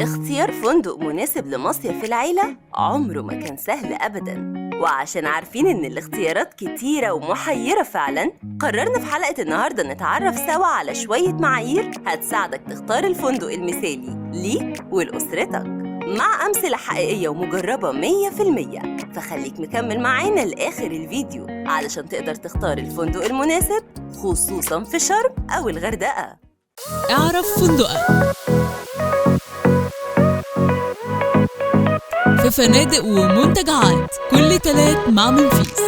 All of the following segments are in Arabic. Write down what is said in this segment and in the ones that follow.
اختيار فندق مناسب لمصيف العيلة عمره ما كان سهل أبداً. وعشان عارفين إن الاختيارات كتيرة ومحيرة فعلاً، قررنا في حلقة النهاردة نتعرف سوا على شوية معايير هتساعدك تختار الفندق المثالي ليك ولأسرتك، مع أمثلة حقيقية ومجربة 100%. فخليك مكمل معانا لآخر الفيديو علشان تقدر تختار الفندق المناسب، خصوصاً في شرم أو الغردقة. اعرف فندقك في فنادق ومنتجعات كل تلات مع منفيس.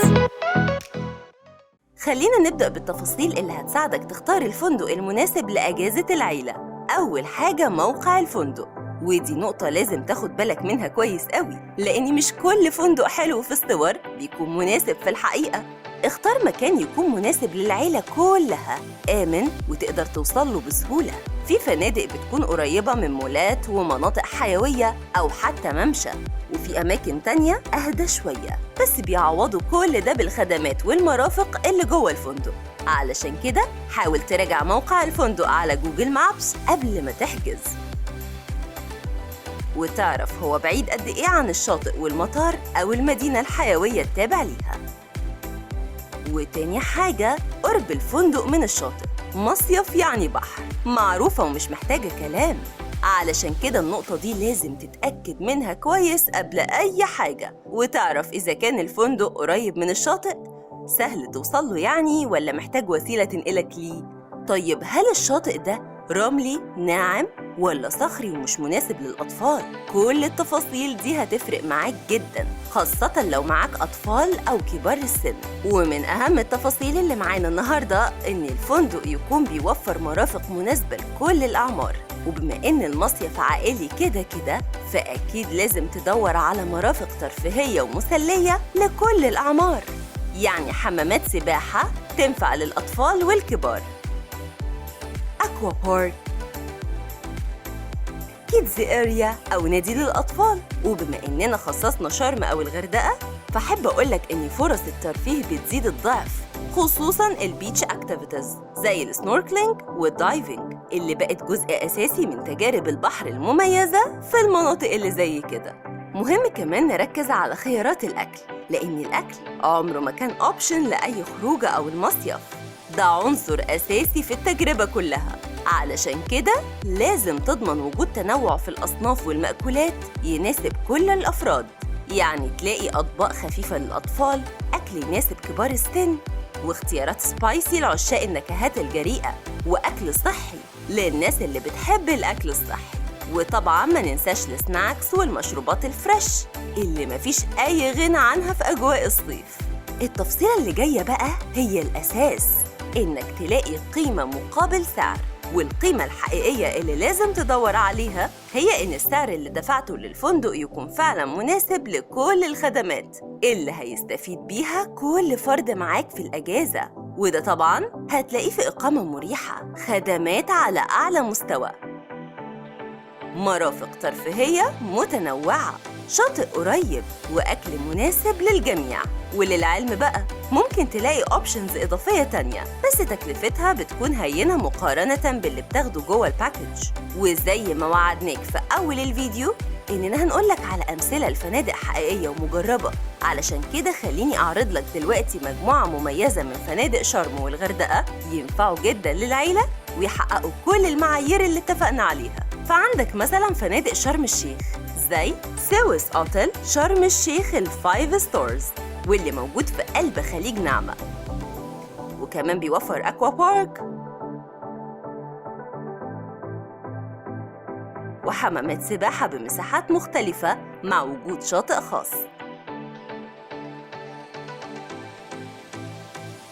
خلينا نبدأ بالتفاصيل اللي هتساعدك تختار الفندق المناسب لأجازة العيلة. أول حاجة موقع الفندق، ودي نقطة لازم تاخد بالك منها كويس قوي، لأن مش كل فندق حلو في الصور بيكون مناسب في الحقيقة. اختار مكان يكون مناسب للعيلة كلها، آمن وتقدر توصله بسهولة. في فنادق بتكون قريبة من مولات ومناطق حيوية أو حتى ممشى، وفي أماكن تانية أهدى شوية بس بيعوضوا كل ده بالخدمات والمرافق اللي جوه الفندق. علشان كده حاول تراجع موقع الفندق على جوجل مابس قبل ما تحجز، وتعرف هو بعيد قد إيه عن الشاطئ والمطار أو المدينة الحيوية التابع ليها. وتاني حاجة، قرب الفندق من الشاطئ. مصيف يعني بحر، معروفة ومش محتاجة كلام. علشان كده النقطة دي لازم تتأكد منها كويس قبل أي حاجة، وتعرف إذا كان الفندق قريب من الشاطئ، سهل توصله يعني، ولا محتاج وسيلة تنقلك ليه. طيب هل الشاطئ ده رملي ناعم ولا صخري ومش مناسب للأطفال؟ كل التفاصيل دي هتفرق معاك جداً، خاصة لو معاك أطفال أو كبار السن. ومن أهم التفاصيل اللي معانا النهاردة إن الفندق يكون بيوفر مرافق مناسبة لكل الأعمار. وبما إن المصيف عائلي كده فأكيد لازم تدور على مرافق ترفيهية ومسلية لكل الأعمار، يعني حمامات سباحة تنفع للأطفال والكبار، أكوا بارك، كيدز اريا أو نادي للأطفال. وبما إننا خصصنا شرم أو الغردقة، فحب أقولك إن فرص الترفيه بتزيد الضعف، خصوصاً البيتش اكتيفيتيز زي السنوركلينج والدايفنج اللي بقت جزء أساسي من تجارب البحر المميزة في المناطق اللي زي كده. مهم كمان نركز على خيارات الأكل، لأن الأكل عمره ما كان أوبشن لأي خروجة أو المصيف، ده عنصر أساسي في التجربة كلها. علشان كده لازم تضمن وجود تنوع في الأصناف والمأكولات يناسب كل الأفراد، يعني تلاقي أطباق خفيفة للأطفال، أكل يناسب كبار السن، واختيارات سبايسي لعشاق النكهات الجريئة، وأكل صحي للناس اللي بتحب الأكل الصحي. وطبعاً ما ننساش السناكس والمشروبات الفريش اللي مفيش أي غنى عنها في أجواء الصيف. التفصيلة اللي جاية بقى هي الأساس، إنك تلاقي قيمة مقابل سعر. والقيمة الحقيقية اللي لازم تدور عليها هي إن السعر اللي دفعته للفندق يكون فعلاً مناسب لكل الخدمات اللي هيستفيد بيها كل فرد معاك في الأجازة. وده طبعاً هتلاقيه في إقامة مريحة، خدمات على أعلى مستوى، مرافق ترفيهية متنوعة، شاطئ قريب، وأكل مناسب للجميع. وللعلم بقى ممكن تلاقي أوبشنز إضافية تانية بس تكلفتها بتكون هينة مقارنة باللي بتاخده جوه الباكج. وزي ما وعدناك في أول الفيديو إننا هنقولك على أمثلة لفنادق حقيقية ومجربة، علشان كده خليني أعرض لك دلوقتي مجموعة مميزة من فنادق شرم والغردقة ينفعوا جدا للعيلة ويحققوا كل المعايير اللي اتفقنا عليها. فعندك مثلا فنادق شرم الشيخ زي سويس أوتيل شرم الشيخ الفايف ستارز، واللي موجود في قلب خليج نعمة، وكمان بيوفر أكوا بارك وحمامات سباحة بمساحات مختلفة مع وجود شاطئ خاص.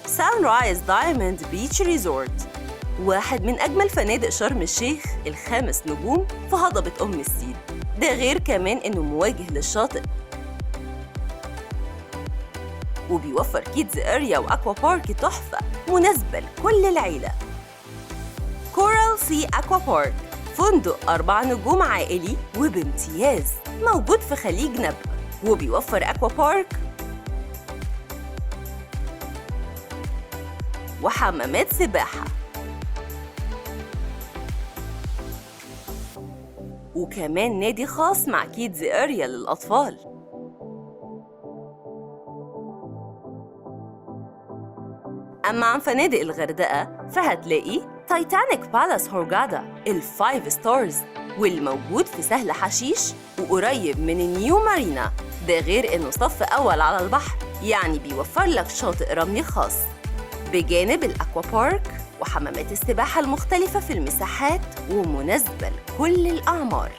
سانرايز دايموند بيتش ريزورت، واحد من أجمل فنادق شرم الشيخ ال5 نجوم في هضبة أم السيد، ده غير كمان إنه مواجه للشاطئ، وبيوفر كيدز اريا واكوا بارك تحفة مناسبة لكل العيلة. كورال سي اكوا بارك، فندق 4 نجوم عائلي وبامتياز، موجود في خليج نبع، وبيوفر اكوا بارك وحمامات سباحة. وكمان نادي خاص مع كيدز اريا للأطفال. أما عن فنادق الغردقة فهتلاقي تايتانيك بالاس هورغادا ال5 ستارز، واللي موجود في سهل حشيش وقريب من النيو مارينا، ده غير إنه صف أول على البحر، يعني بيوفر لك شاطئ رملي خاص بجانب الأكوا بارك وحمامات السباحة المختلفة في المساحات ومناسبة لكل الأعمار.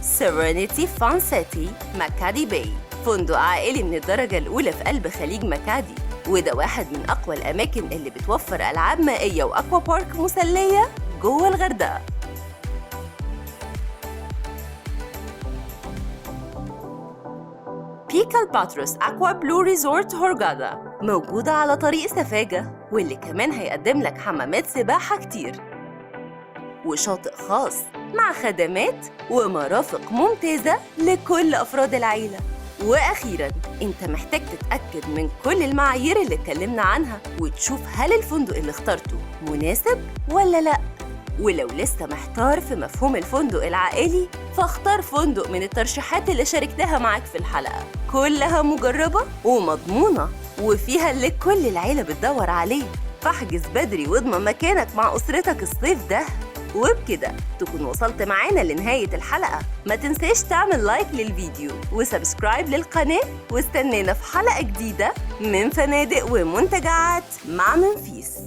سيرينيتي فان سيتي ماكادي باي، فندق عائلي من الدرجة الأولى في قلب خليج ماكادي، وده واحد من أقوى الأماكن اللي بتوفر ألعاب مائية وأكوا بارك مسلية جوه الغردقة. بيكا الباتروس أكوا بلو ريزورت هورغادا موجودة على طريق سفاجة، واللي كمان هيقدم لك حمامات سباحة كتير وشاطئ خاص مع خدمات ومرافق ممتازة لكل أفراد العيلة. وأخيراً أنت محتاج تتأكد من كل المعايير اللي اتكلمنا عنها وتشوف هل الفندق اللي اخترته مناسب ولا لأ. ولو لسه محتار في مفهوم الفندق العائلي فاختار فندق من الترشيحات اللي شاركتها معاك في الحلقة، كلها مجربة ومضمونة وفيها اللي كل العيلة بتدور عليه. فاحجز بدري واضمن مكانك مع أسرتك الصيف ده. وبكده تكون وصلت معانا لنهاية الحلقة. ما تنساش تعمل لايك للفيديو وسبسكرايب للقناة، واستنينا في حلقة جديدة من فنادق ومنتجعات مع منفيس.